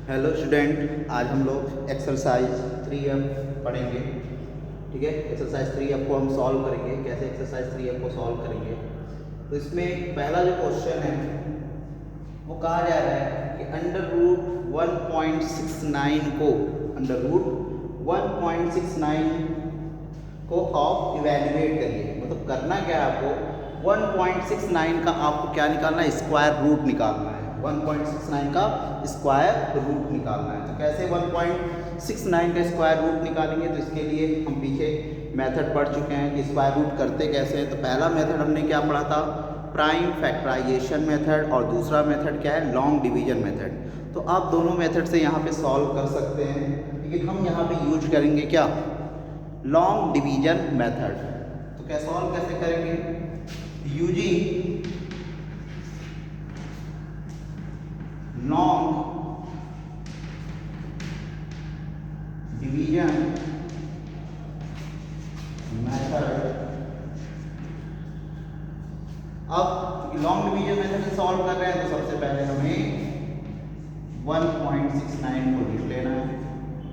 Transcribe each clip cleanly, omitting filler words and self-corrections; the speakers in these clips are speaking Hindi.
हेलो स्टूडेंट, आज हम लोग एक्सरसाइज 3F पढ़ेंगे। ठीक है, एक्सरसाइज 3F को हम सॉल्व करेंगे। कैसे एक्सरसाइज 3F को सॉल्व करेंगे? तो इसमें पहला जो क्वेश्चन है वो कहा जा रहा है कि अंडर रूट 1.69 को अंडर रूट 1.69 को आप इवेल्युएट करिए। मतलब करना क्या है आपको, 1.69 का आपको क्या निकालना है, स्क्वायर रूट निकालना है। 1.69 का स्क्वायर रूट निकालना है। तो कैसे 1.69 का स्क्वायर रूट निकालेंगे? तो इसके लिए हम पीछे मेथड पढ़ चुके हैं कि स्क्वायर रूट करते कैसे हैं। तो पहला मेथड हमने क्या पढ़ा था, प्राइम फैक्टराइजेशन मेथड, और दूसरा मेथड क्या है, लॉन्ग डिवीजन मेथड। तो आप दोनों मेथड से यहाँ पे सॉल्व कर सकते हैं, लेकिन हम यहाँ पे यूज करेंगे क्या, लॉन्ग डिवीजन मेथड। तो क्या सॉल्व कैसे करेंगे, यूजिंग लॉन्ग डिवीजन मेथड। अब लॉन्ग डिवीजन मेथड से सॉल्व कर रहे हैं तो सबसे पहले हमें 1.69 को लिख लेना है।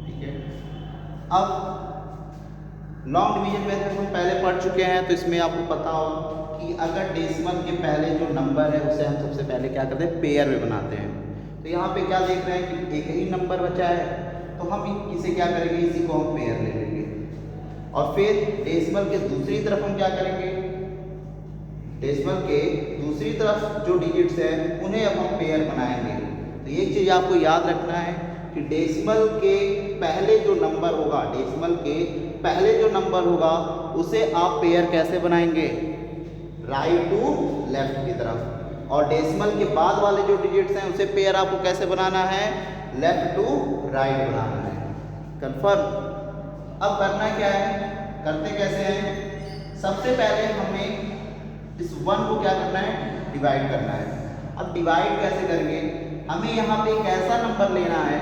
ठीक है, अब लॉन्ग डिवीजन मेथड हम पहले पढ़ चुके हैं, तो इसमें आपको पता होगा कि अगर डेसिमल के पहले जो नंबर है उसे हम सबसे पहले क्या करते हैं, पेयर में बनाते हैं। तो यहाँ पे क्या देख रहे हैं कि एक ही नंबर बचा है, तो हम इसे क्या करेंगे, इसी को हम पेयर ले लेंगे। और फिर डेसिमल के दूसरी तरफ हम क्या करेंगे, डेसिमल के दूसरी तरफ जो डिजिट्स हैं उन्हें अब हम पेयर बनाएंगे। तो एक चीज़ आपको याद रखना है कि डेसिमल के पहले जो नंबर होगा, डेसिमल के पहले जो नंबर होगा उसे आप पेयर कैसे बनाएंगे, राइट टू लेफ्ट की तरफ। और डेसिमल के बाद वाले जो डिजिट्स हैं उसे पेयर आपको कैसे बनाना है, लेफ्ट टू राइट बनाना है। कंफर्म? अब करना क्या है, करते कैसे हैं, सबसे पहले हमें इस 1 को क्या करना है, डिवाइड करना है। अब डिवाइड कैसे करेंगे, हमें यहाँ पे एक ऐसा नंबर लेना है,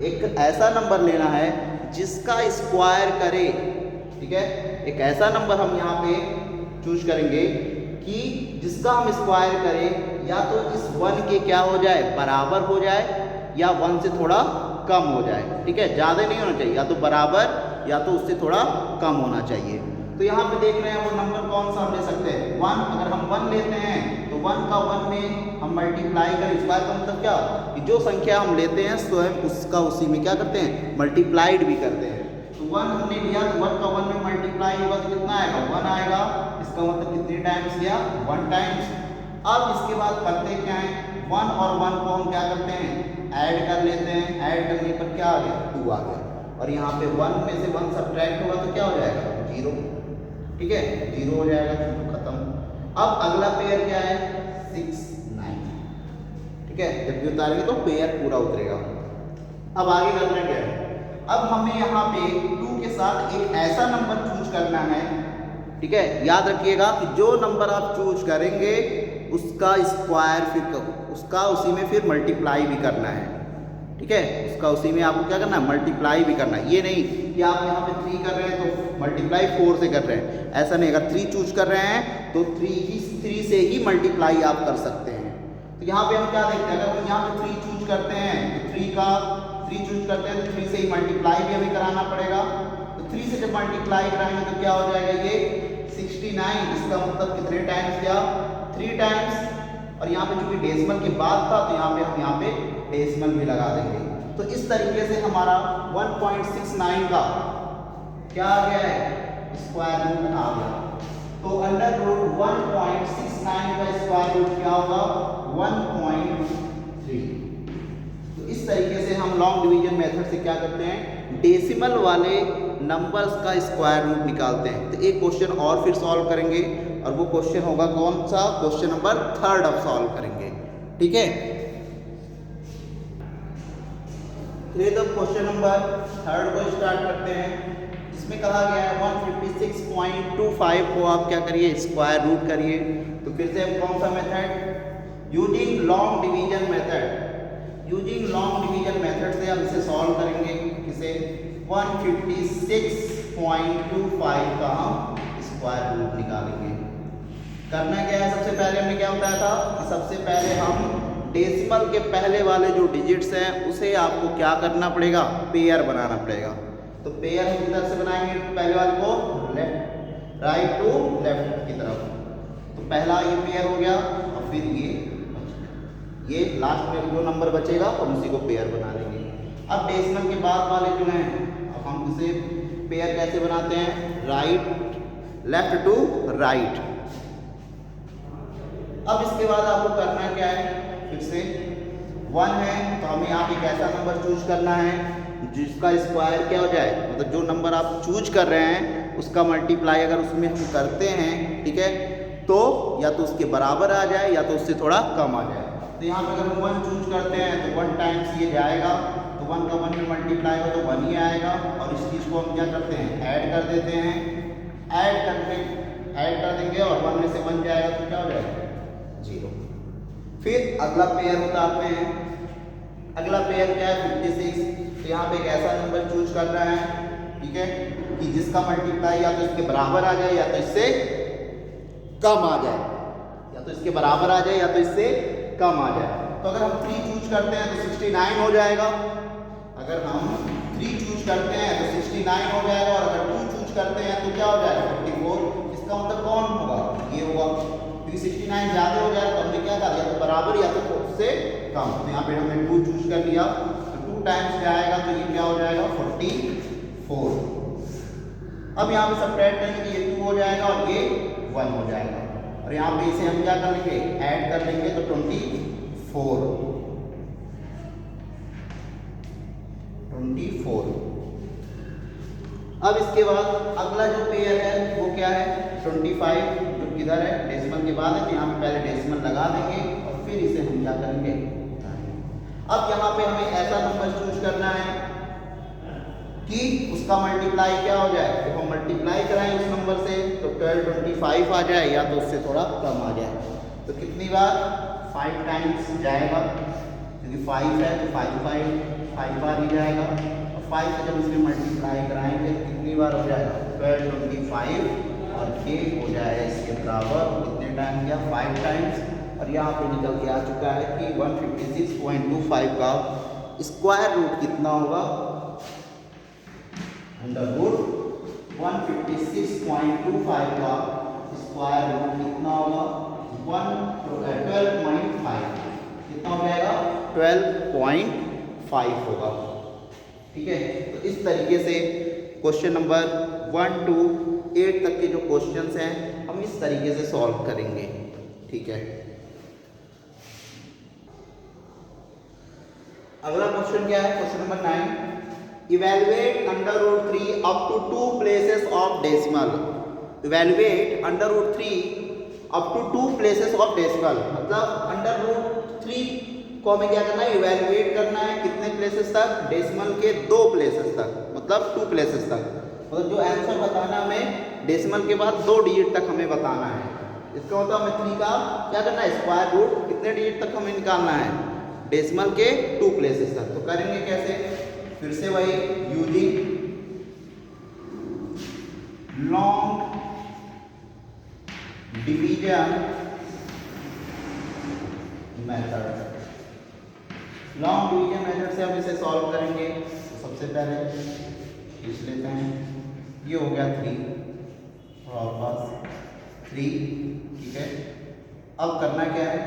एक ऐसा नंबर लेना है जिसका स्क्वायर करे। ठीक है, एक ऐसा नंबर हम यहाँ पे चूज करेंगे कि जिसका हम स्क्वायर करें, या तो इस 1 के क्या हो जाए, बराबर हो जाए, या 1 से थोड़ा कम हो जाए। ठीक है, ज़्यादा नहीं होना चाहिए, या तो बराबर या तो उससे थोड़ा कम होना चाहिए। तो यहाँ पे देख रहे हैं वो नंबर कौन सा हम ले सकते हैं, 1। अगर हम 1 लेते हैं तो 1 का 1 में हम मल्टीप्लाई करें, स्क्वायर का मतलब क्या कि जो संख्या हम लेते हैं स्वयं उसका उसी में क्या करते हैं, मल्टीप्लाइड भी करते हैं। तो 1 हमने लिया तो 1 का 1 में मल्टीप्लाई होगा तो कितना आएगा, 1 आएगा। इसका मतलब कितने टाइम्स गया, 1 टाइम्स। अब इसके बाद करते क्या है, 1 और 1 को हम क्या करते हैं, ऐड कर लेते हैं। ऐड करने पर क्या आ गया, 2 आ गया। और यहाँ पे 1 में से 1 सब्ट्रैक्ट होगा तो क्या हो जाएगा, 0। ठीक है, 0 हो जाएगा, खत्म। अब अगला पेयर क्या है, 6 9। ठीक है, जब भी उतारेंगे तो पेयर पूरा उतरेगा। अब आगे करना क्या है, अब हमें यहाँ पे 2 के साथ एक ऐसा नंबर चूज करना है। ठीक है, याद रखिएगा कि जो नंबर आप चूज करेंगे उसका स्क्वायर फिर उसका उसी में फिर मल्टीप्लाई भी करना है। ठीक है, उसका उसी में आपको क्या करना है, मल्टीप्लाई भी करना है। ये नहीं कि आप यहाँ पे 3 कर रहे हैं तो मल्टीप्लाई 4 से कर रहे हैं, ऐसा नहीं। अगर 3 चूज कर रहे हैं तो 3 से ही मल्टीप्लाई आप कर सकते हैं। तो यहाँ पे हम क्या देखते हैं, अगर हम यहाँ पे 3 चूज करते हैं तो 3 चूज करते हैं तो 3 से ही मल्टीप्लाई भी हमें कराना पड़ेगा। तो 3 से जब मल्टीप्लाई कराएंगे तो क्या हो जाएगा, ये 69। इसका मतलब कितने टाइम्स गया, 3 टाइम्स। और यहाँ पे चूंकि डेसिमल के बाद था तो यहाँ पे हम यहाँ पे डेसिमल भी लगा देंगे। तो इस तरीके से हमारा 1.69 का क्या आ गया है, स्क्वायर रूट आ गया। तो अंडर रूट 1.69 का स्क्वायर रूट क्या होगा, 1.3। तो इस तरीके से हम लॉन्ग डिवीजन मेथड से क्या करते हैं, डेसिमल वाले नंबर्स का स्क्वायर रूट निकालते हैं। तो एक क्वेश्चन और फिर सॉल्व करेंगे, और वो क्वेश्चन होगा कौन सा, क्वेश्चन नंबर 3 अब सॉल्व करेंगे। ठीक है, तो क्वेश्चन नंबर 3 को स्टार्ट करते हैं। इसमें कहा गया है 156.25 को आप क्या करिए, स्क्वायर रूट करिए। तो फिर से हम कौन सा method, using long division method. Using long division method से हम इसे सॉल्व करेंगे। किसे, 156.25 का हम स्क्वायर रूट निकालेंगे। करना क्या है, सबसे पहले हमने क्या बताया था कि सबसे पहले हम डेसिमल के पहले वाले जो डिजिट्स हैं उसे आपको क्या करना पड़ेगा, पेयर बनाना पड़ेगा। तो पेयर हम किधर से बनाएंगे, पहले वाले को लेफ्ट राइट टू लेफ्ट की तरफ। तो पहला ये पेयर हो गया और फिर ये लास्ट में जो नंबर बचेगा हम उसी को पेयर बना लेंगे। अब डेसिमल के बाद वाले जो हैं अब हम इसे पेयर कैसे बनाते हैं, राइट लेफ्ट टू राइट। अब इसके बाद आपको करना क्या है, फिर से 1 है तो हमें यहाँ पे एक ऐसा नंबर चूज करना है जिसका स्क्वायर क्या हो जाए, मतलब जो नंबर आप चूज कर रहे हैं उसका मल्टीप्लाई अगर उसमें हम करते हैं, ठीक है, तो या तो उसके बराबर आ जाए या तो उससे थोड़ा कम आ जाए। तो यहाँ पे अगर हम 1 चूज करते हैं तो 1 टाइम्स ये जाएगा, तो 1 का 1 में मल्टीप्लाई हो तो 1 ही आएगा। और इस चीज़ को हम क्या करते हैं, ऐड कर देते हैं, ऐड कर देंगे और 1 में से 1 जाएगा तो क्या हो जाएगा, 0। फिर अगला पेयर उतारते हैं। अगला पेयर क्या है, 56। तो यहाँ पे एक ऐसा नंबर चूज करना है, ठीक है, कि जिसका मल्टीप्लाई या तो इसके बराबर आ जाए या तो इससे कम आ जाए, या तो इसके बराबर आ जाए या तो इससे कम आ जाए। तो अगर हम 3 चूज करते हैं तो 69 हो जाएगा। अगर हम 3 चूज करते हैं तो 69 हो जाएगा और अगर 2 चूज करते हैं तो क्या हो जाएगा, 54। इसका मतलब कौन होगा, ये होगा, क्योंकि 69 ज़्यादा हो जाएगा तो हमने क्या कहा, या तो बराबर या तो उससे कम। तो यहाँ पे हमने 2 चूज कर लिया तो 2 टाइम्स जाएगा तो ये क्या हो जाएगा, 44। अब यहाँ पे सब्ट्रैक्ट करेंगे तो ये 2 हो जाएगा और ये 1 हो जाएगा और यहाँ पे इसे हम क्या कर लेंगे, ऐड कर लेंगे तो 24। अब इसके बाद अगला जो पेयर है वो क्या है, 25, जो किधर है, डेसिमल के बाद है, तो यहाँ पे पहले डेसिमल लगा देंगे और फिर इसे हम क्या करेंगे। अब यहाँ पे हमें ऐसा नंबर चूज करना है कि उसका मल्टीप्लाई क्या हो जाए, तो हम मल्टीप्लाई कराएं उस नंबर से तो 1225 आ जाए या तो उससे थोड़ा कम आ जाए। तो कितनी बार, 5 टाइम्स जाएगा, क्योंकि 5 है तो 5 बार ही जाएगा और 5 से जब इसमें मल्टीप्लाई कराएंगे कितनी बार हो जाएगा, 1225 और ये हो जाएगा इसके बराबर, कितने टाइम किया, 5 टाइम्स। और यहाँ पे निकल के आ चुका है कि 156.25 का स्क्वायर रूट कितना होगा, अंडर रूट 156.25 का स्क्वायर रूट कितना होगा, 12.5, कितना हो जाएगा, 12.5 होगा। ठीक है, तो इस तरीके से क्वेश्चन नंबर 1 to 8 तक के जो क्वेश्चंस हैं हम इस तरीके से सॉल्व करेंगे। ठीक है, अगला क्वेश्चन क्या है, question number 9, evaluate under root 3 up to 2 places of decimal. Evaluate under root 3 up to 2 places of decimal, मतलब अंडर रूट 3 को हमें क्या करना है, इवेलुएट करना है कितने प्लेसेस तक, डेसिमल के 2 प्लेसेस तक, मतलब 2 प्लेसेस तक, मतलब जो आंसर बताना हमें डेसिमल के बाद 2 डिजिट तक हमें बताना है। इसका मतलब हमें 3 का क्या करना है, स्क्वायर रूट कितने डिजिट तक हमें निकालना है, डेसिमल के 2 प्लेसेस तक। तो करेंगे कैसे, फिर से वही using long division method. Long division method से हम इसे सॉल्व करेंगे। तो सबसे पहले खींच लेते हैं, ये हो गया 3 और आपके पास 3, ठीक है। अब करना क्या है,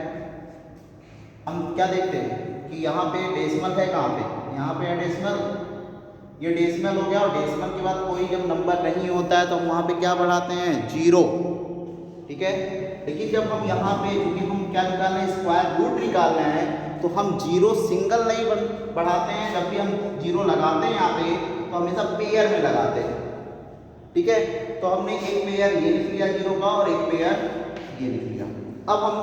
हम क्या देखते हैं कि यहाँ पे डेसिमल है, कहाँ पे, यहाँ पे है डेसिमल, ये डेसिमल हो गया और डेसिमल के बाद कोई जब नंबर नहीं होता है तो हम वहाँ पे क्या बढ़ाते हैं, 0, ठीक है। लेकिन जब हम यहाँ पे, क्योंकि हम क्या निकालना है, स्क्वायर रूट निकालना है, तो हम 0 सिंगल नहीं बढ़ाते हैं, जब भी हम 0 लगाते हैं यहाँ पे तो हमेशा पेयर में लगाते हैं, ठीक है। तो हमने एक पेयर ये लिख लिया 0 का और एक पेयर ये लिख लिया। अब हम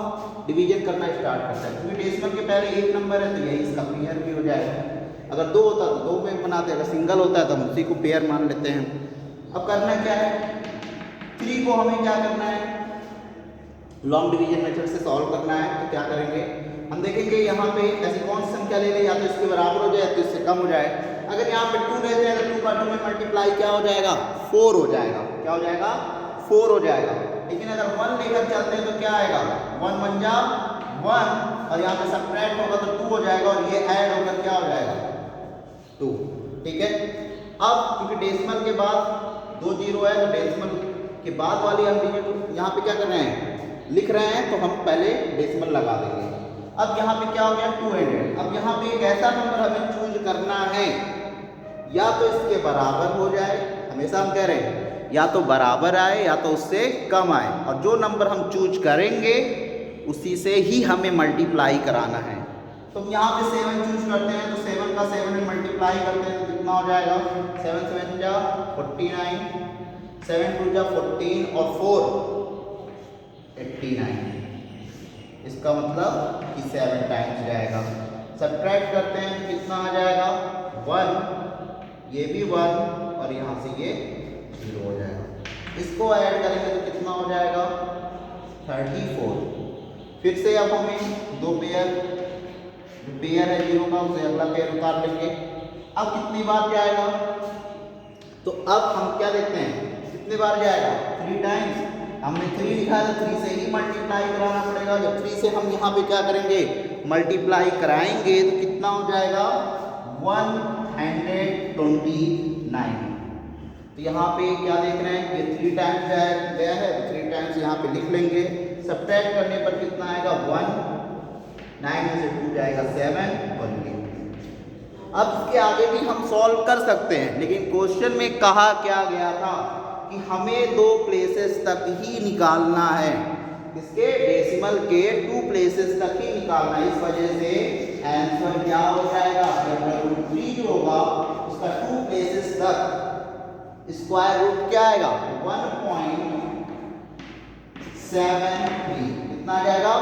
डिवीजन करना स्टार्ट करते हैं, क्योंकि डेसिमल के पहले एक नंबर है तो यही इसका पेयर भी हो जाएगा। अगर 2 होता तो 2 में बनाते, अगर सिंगल होता है तो हम उसी को पेयर मान लेते हैं। अब करना क्या है, 3 को हमें क्या करना है, लॉन्ग डिवीजन मेथड से सॉल्व करना है। तो क्या करेंगे, हम देखेंगे यहाँ पे ऐसी कौन सी संख्या ले ले, या तो इसके बराबर हो जाए तो इससे कम हो जाए। अगर यहाँ पे 2 रहते हैं तो 2 का 2 में मल्टीप्लाई क्या हो जाएगा, 4 हो जाएगा। क्या हो जाएगा, 4 हो जाएगा। लेकिन अगर 1 लेकर चलते हैं तो क्या आएगा, 1 1 जा 1 और यहाँ पे सब्ट्रैक्ट होगा तो 2 हो जाएगा और ये ऐड होकर क्या हो जाएगा 2। ठीक है, अब क्योंकि डेसिमल के बाद 2 जीरो है तो डेसिमल के बाद वाली हम डिजिट यहाँ पे क्या कर रहे हैं, लिख रहे हैं, तो हम पहले डेसिमल लगा देंगे। अब यहाँ पे क्या हो गया 200। अब यहाँ पे एक ऐसा नंबर हमें चूज करना है, या तो इसके बराबर हो जाए, हमेशा हम कह रहे हैं या तो बराबर आए या तो उससे कम आए, और जो नंबर हम चूज करेंगे उसी से ही हमें मल्टीप्लाई कराना है। तो हम यहाँ पे 7 चूज करते हैं, तो 7 का 7 में मल्टीप्लाई करते हैं तो कितना हो जाएगा, 7 7 जा 49, 7 2 जा 14 और 4 89। इसका मतलब कि 7 टाइम्स जाएगा। सब्ट्रैक्ट करते हैं तो कितना आ जाएगा 1, ये भी 1 और यहाँ से ये 0 हो जाएगा। इसको ऐड करेंगे तो कितना हो जाएगा 34। फिर से अब हमें दो पेयर, जो पेयर है 0 का उसे अगला पेयर उतार लेंगे। अब कितनी बार जाएगा, तो अब हम क्या देखते हैं कितने बार जाएगा 3 टाइम्स। हमने 3 लिखा है तो 3 से ही मल्टीप्लाई कराना पड़ेगा। जब 3 से हम यहाँ पे क्या करेंगे मल्टीप्लाई कराएंगे तो कितना हो जाएगा 129। तो यहाँ पे क्या देख रहे हैं, ये 3 टाइम्स गया है तो 3 टाइम्स यहाँ पे लिख लेंगे। सब्ट्रैक्ट करने पर कितना आएगा 1, 9 में से 2 जाएगा 7 और ये। अब इसके आगे भी हम सॉल्व कर सकते हैं, लेकिन क्वेश्चन में कहा क्या गया था कि हमें 2 प्लेसेस तक ही निकालना है, इसके डेसिमल के 2 प्लेसेस तक ही निकालना है। इस वजह से आंसर क्या हो जाएगा, √3 जो होगा उसका 2 प्लेसेस तक स्क्वायर रूट क्या आएगा 1.73। कितना आ जाएगा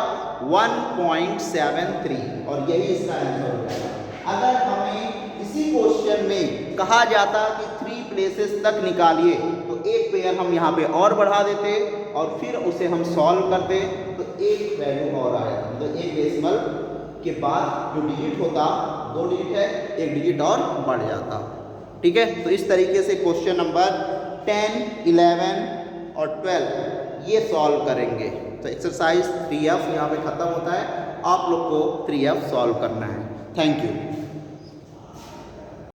1.73 और यही इसका आंसर हो जाएगा। अगर हमें इसी क्वेश्चन में कहा जाता कि 3 प्लेसेस तक निकालिए तो एक पेयर हम यहाँ पे और बढ़ा देते और फिर उसे हम सॉल्व करते तो एक वैल्यू और आएगा, तो एक डेसिमल के बाद जो डिजिट होता 2 डिजिट है, एक डिजिट और बढ़ जाता। ठीक है, तो इस तरीके से क्वेश्चन नंबर 10, 11 और 12 ये सॉल्व करेंगे। तो एक्सरसाइज 3F यहाँ पे ख़त्म होता है, आप लोग को 3F सॉल्व करना है। Thank you.